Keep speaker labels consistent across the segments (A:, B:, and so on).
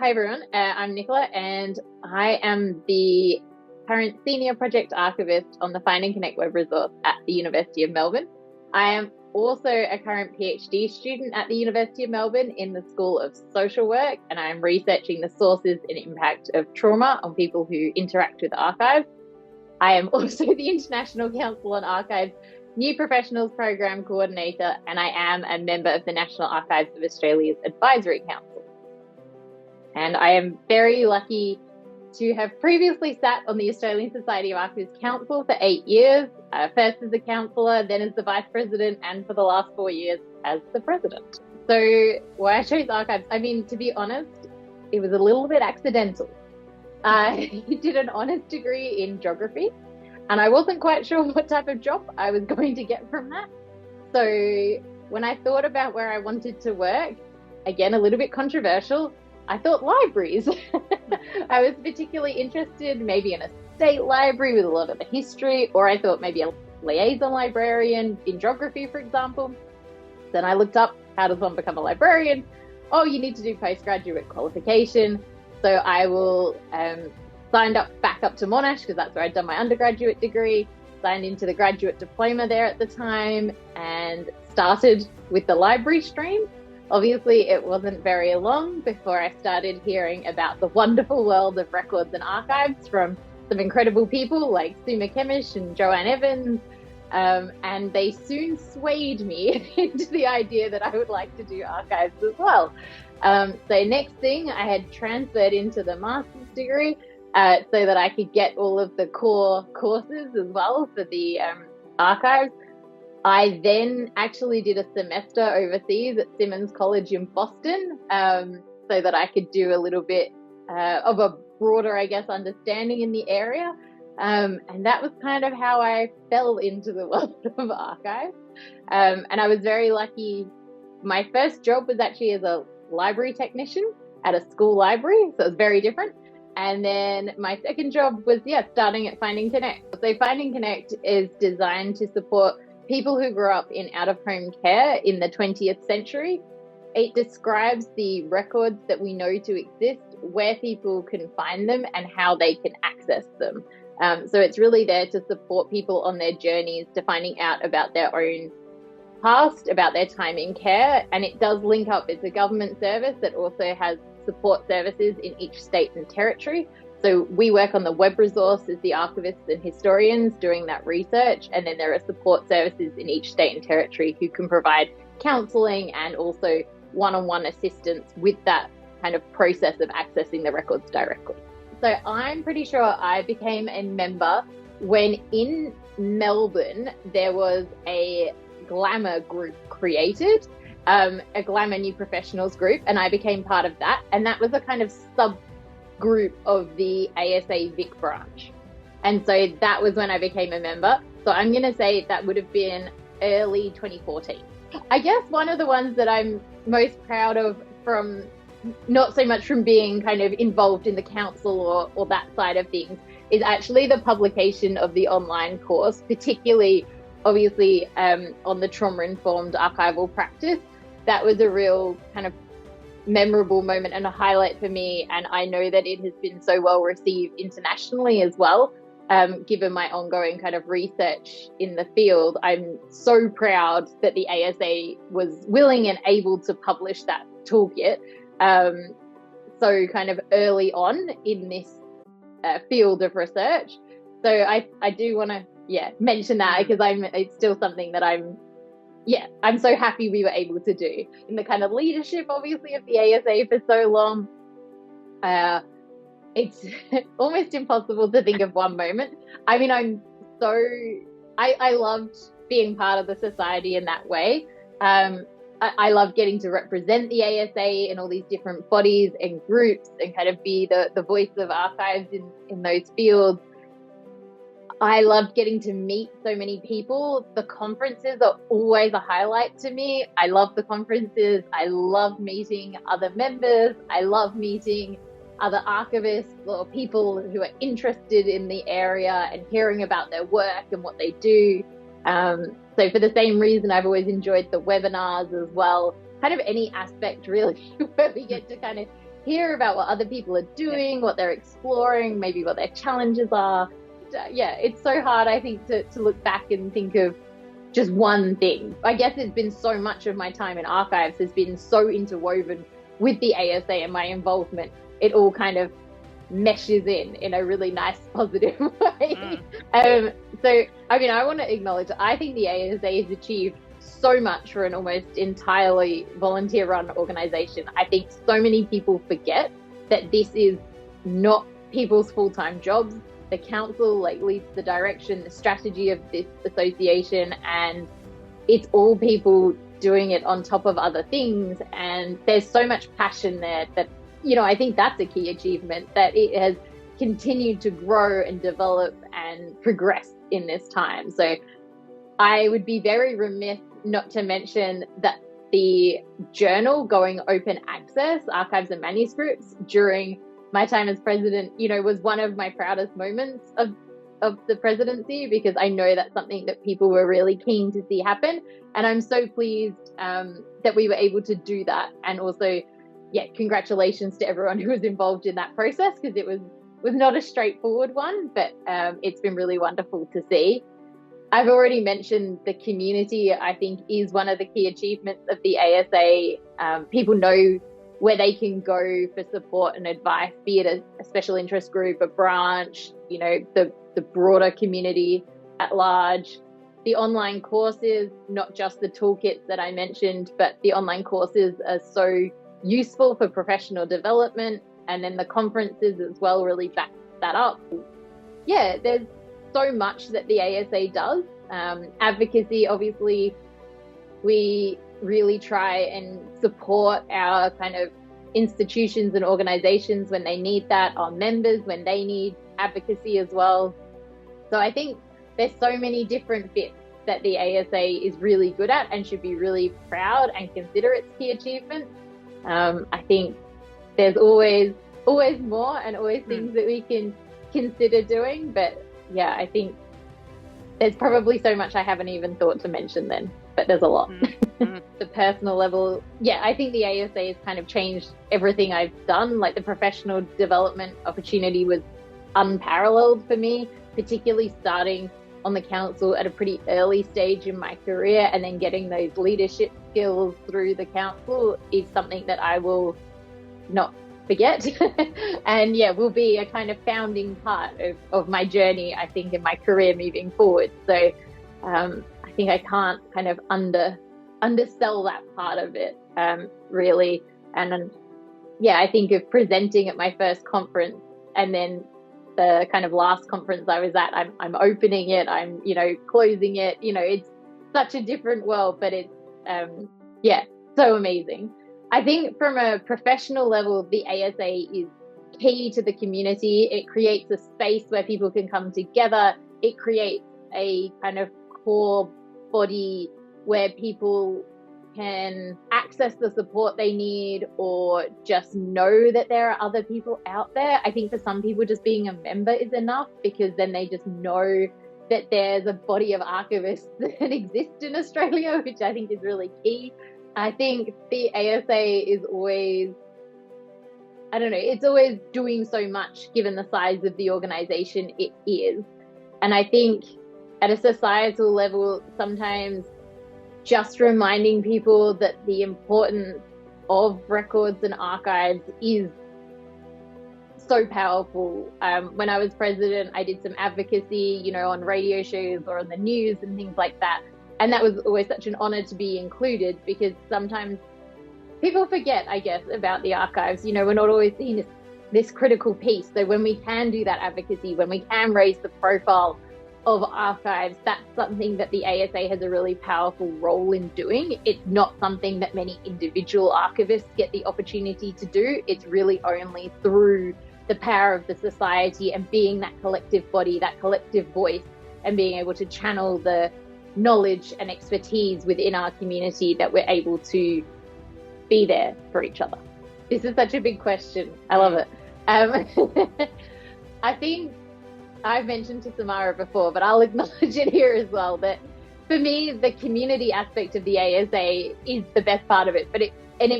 A: Hi everyone, I'm Nicola and I am the current Senior Project Archivist on the Find and Connect web resource at the University of Melbourne. I am also a current PhD student at the University of Melbourne in the School of Social Work, and I am researching the sources and impact of trauma on people who interact with archives. I am also the International Council on Archives New Professionals Program Coordinator, and I am a member of the National Archives of Australia's Advisory Council. And I am very lucky to have previously sat on the Australian Society of Archivists Council for 8 years, first as a councillor, then as the Vice President, and for the last 4 years as the President. So why I chose archives, I mean, to be honest, it was a little bit accidental. I did an honours degree in geography, and I wasn't quite sure what type of job I was going to get from that. So when I thought about where I wanted to work, again, a little bit controversial, I thought libraries. I was particularly interested maybe in a state library with a lot of the history, or I thought maybe a liaison librarian in geography, for example. Then I looked up, how does one become a librarian? Oh, you need to do postgraduate qualification. So I signed up back up to Monash because that's where I'd done my undergraduate degree, signed into the graduate diploma there at the time, and started with the library stream. Obviously, it wasn't very long before I started hearing about the wonderful world of records and archives from some incredible people like Suma Kemish and Joanne Evans, and they soon swayed me into the idea that I would like to do archives as well. So next thing, I had transferred into the master's degree so that I could get all of the core courses as well for the archives. I then actually did a semester overseas at Simmons College in Boston so that I could do a little bit of a broader, I guess, understanding in the area. And that was kind of how I fell into the world of archives. And I was very lucky. My first job was actually as a library technician at a school library, so it was very different. And then my second job was, starting at Find and Connect. So Find and Connect is designed to support people who grew up in out-of-home care in the 20th century. It describes the records that we know to exist, where people can find them, and how they can access them. So it's really there to support people on their journeys to finding out about their own past, about their time in care. And it does link up. It's a government service that also has support services in each state and territory. So we work on the web resource as the archivists and historians doing that research. And then there are support services in each state and territory who can provide counselling and also one-on-one assistance with that kind of process of accessing the records directly. So I'm pretty sure I became a member when in Melbourne there was a glamour group created, a glamour new professionals group, and I became part of that. And that was a kind of subgroup of the ASA Vic branch. And so that was when I became a member. So I'm going to say that would have been early 2014. I guess one of the ones that I'm most proud of, from not so much from being kind of involved in the council or that side of things, is actually the publication of the online course, particularly obviously on the trauma-informed archival practice. That was a real kind of memorable moment and a highlight for me, and I know that it has been so well received internationally as well. Given my ongoing kind of research in the field, I'm so proud that the ASA was willing and able to publish that toolkit so kind of early on in this field of research. So I do want to mention that, because it's still something that I'm so happy we were able to do. In the kind of leadership, obviously, of the ASA for so long, it's almost impossible to think of one moment. I mean, I loved being part of the society in that way. I love getting to represent the ASA in all these different bodies and groups and kind of be the voice of archives in those fields. I loved getting to meet so many people. The conferences are always a highlight to me. I love the conferences. I love meeting other members. I love meeting other archivists or people who are interested in the area and hearing about their work and what they do. So for the same reason, I've always enjoyed the webinars as well. Kind of any aspect really where we get to kind of hear about what other people are doing, what they're exploring, maybe what their challenges are. Yeah, it's so hard, I think, to look back and think of just one thing. I guess it's been so much of my time in archives has been so interwoven with the ASA and my involvement. It all kind of meshes in a really nice, positive way. So, I mean, I want to acknowledge that I think the ASA has achieved so much for an almost entirely volunteer-run organisation. I think so many people forget that this is not people's full-time jobs. The council leads the direction, the strategy of this association, and it's all people doing it on top of other things. And there's so much passion there that, I think that's a key achievement, that it has continued to grow and develop and progress in this time. So I would be very remiss not to mention that the journal going open access, archives and manuscripts, during my time as president, was one of my proudest moments of the presidency, because I know that's something that people were really keen to see happen. And I'm so pleased that we were able to do that. And also, congratulations to everyone who was involved in that process, because it was not a straightforward one, but it's been really wonderful to see. I've already mentioned the community, I think, is one of the key achievements of the ASA. People know where they can go for support and advice, be it a special interest group, a branch, the broader community at large. The online courses, not just the toolkits that I mentioned, but the online courses are so useful for professional development. And then the conferences as well really back that up. Yeah, there's so much that the ASA does. Advocacy, obviously, we really try and support our kind of institutions and organizations when they need that, our members when they need advocacy as well. So I think there's so many different bits that the ASA is really good at and should be really proud and consider its key achievements. I think there's always more and always things that we can consider doing, but yeah, I think there's probably so much I haven't even thought to mention then, but there's a lot. The personal level, I think the ASA has kind of changed everything I've done. Like, the professional development opportunity was unparalleled for me, particularly starting on the council at a pretty early stage in my career, and then getting those leadership skills through the council is something that I will not forget and will be a kind of founding part of my journey, I think, in my career moving forward. So I think I can't kind of undersell that part of it, really. And I think of presenting at my first conference, and then the kind of last conference I was at, I'm opening it, I'm closing it. It's such a different world, but it's so amazing. I think from a professional level, the ASA is key to the community. It creates a space where people can come together. It creates a kind of core body where people can access the support they need, or just know that there are other people out there. I think for some people, just being a member is enough, because then they just know that there's a body of archivists that exist in Australia, which I think is really key. I think the ASA is always, it's always doing so much given the size of the organisation it is. And I think at a societal level, sometimes just reminding people that the importance of records and archives is so powerful. When I was president, I did some advocacy, on radio shows or on the news and things like that. And that was always such an honour to be included, because sometimes people forget, I guess, about the archives. We're not always seen as this critical piece. So when we can do that advocacy, when we can raise the profile of archives, that's something that the ASA has a really powerful role in doing. It's not something that many individual archivists get the opportunity to do. It's really only through the power of the society and being that collective body, that collective voice, and being able to channel the knowledge and expertise within our community that we're able to be there for each other. This is such a big question. I love it. I think I've mentioned to Samara before, but I'll acknowledge it here as well, that for me, the community aspect of the ASA is the best part of it, but it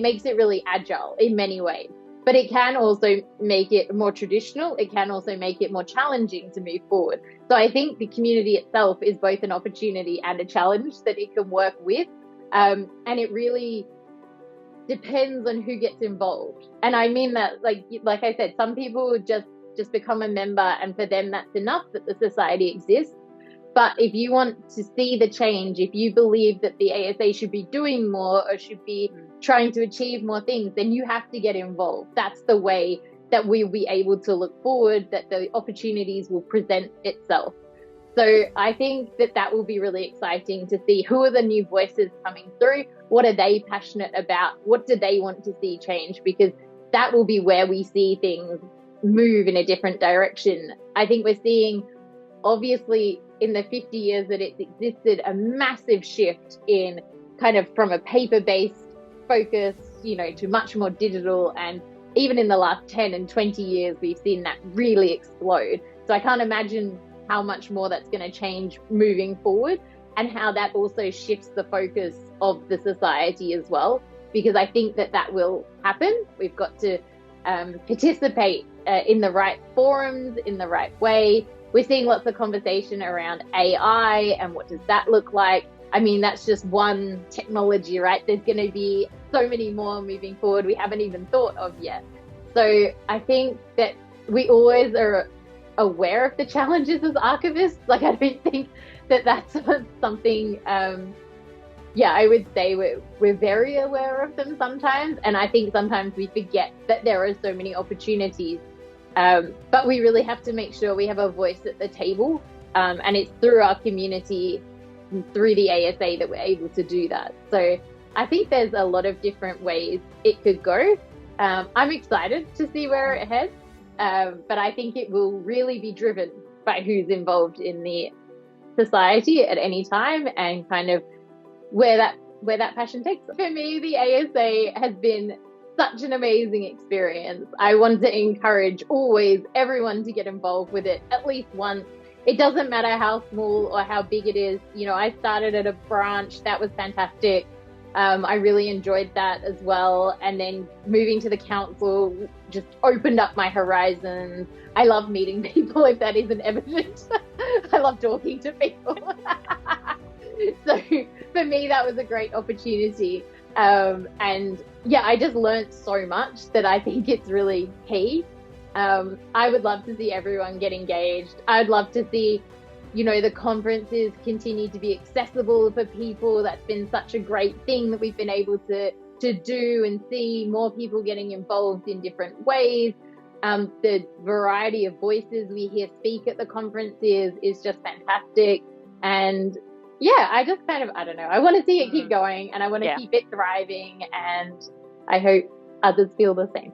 A: makes it really agile in many ways. but it can also make it more traditional. It can also make it more challenging to move forward. So I think the community itself is both an opportunity and a challenge that it can work with. And it really depends on who gets involved. And I mean that, like I said, some people just become a member, and for them that's enough that the society exists. But if you want to see the change, if you believe that the ASA should be doing more or should be trying to achieve more things, then you have to get involved. That's the way that we'll be able to look forward, that the opportunities will present itself. So I think that will be really exciting to see who are the new voices coming through. What are they passionate about? What do they want to see change? Because that will be where we see things move in a different direction. I think we're seeing, obviously, in the 50 years that it's existed, a massive shift in kind of from a paper-based focus, to much more digital. And even in the last 10 and 20 years, we've seen that really explode. So I can't imagine how much more that's going to change moving forward, and how that also shifts the focus of the society as well, because I think that will happen. We've got to participate in the right forums, in the right way. We're seeing lots of conversation around AI and what does that look like. I mean, that's just one technology, right? There's going to be so many more moving forward we haven't even thought of yet. So I think that we always are aware of the challenges as archivists. I don't think that's something, I would say we're very aware of them sometimes. And I think sometimes we forget that there are so many opportunities. But we really have to make sure we have a voice at the table. And it's through our community, through the ASA, that we're able to do that. So I think there's a lot of different ways it could go. I'm excited to see where it heads. But I think it will really be driven by who's involved in the society at any time, and kind of where that passion takes us. For me, the ASA has been such an amazing experience. I want to encourage always everyone to get involved with it at least once. It doesn't matter how small or how big it is. I started at a branch. That was fantastic. I really enjoyed that as well. And then moving to the council just opened up my horizons. I love meeting people, if that isn't evident. I love talking to people. So for me, that was a great opportunity. I just learned so much that I think it's really key. I would love to see everyone get engaged. I'd love to see the conferences continue to be accessible for people. That's been such a great thing that we've been able to do, and see more people getting involved in different ways. The variety of voices we hear speak at the conferences is just fantastic. And I just I don't know. I want to see it keep going, and I want to keep it thriving, and I hope others feel the same.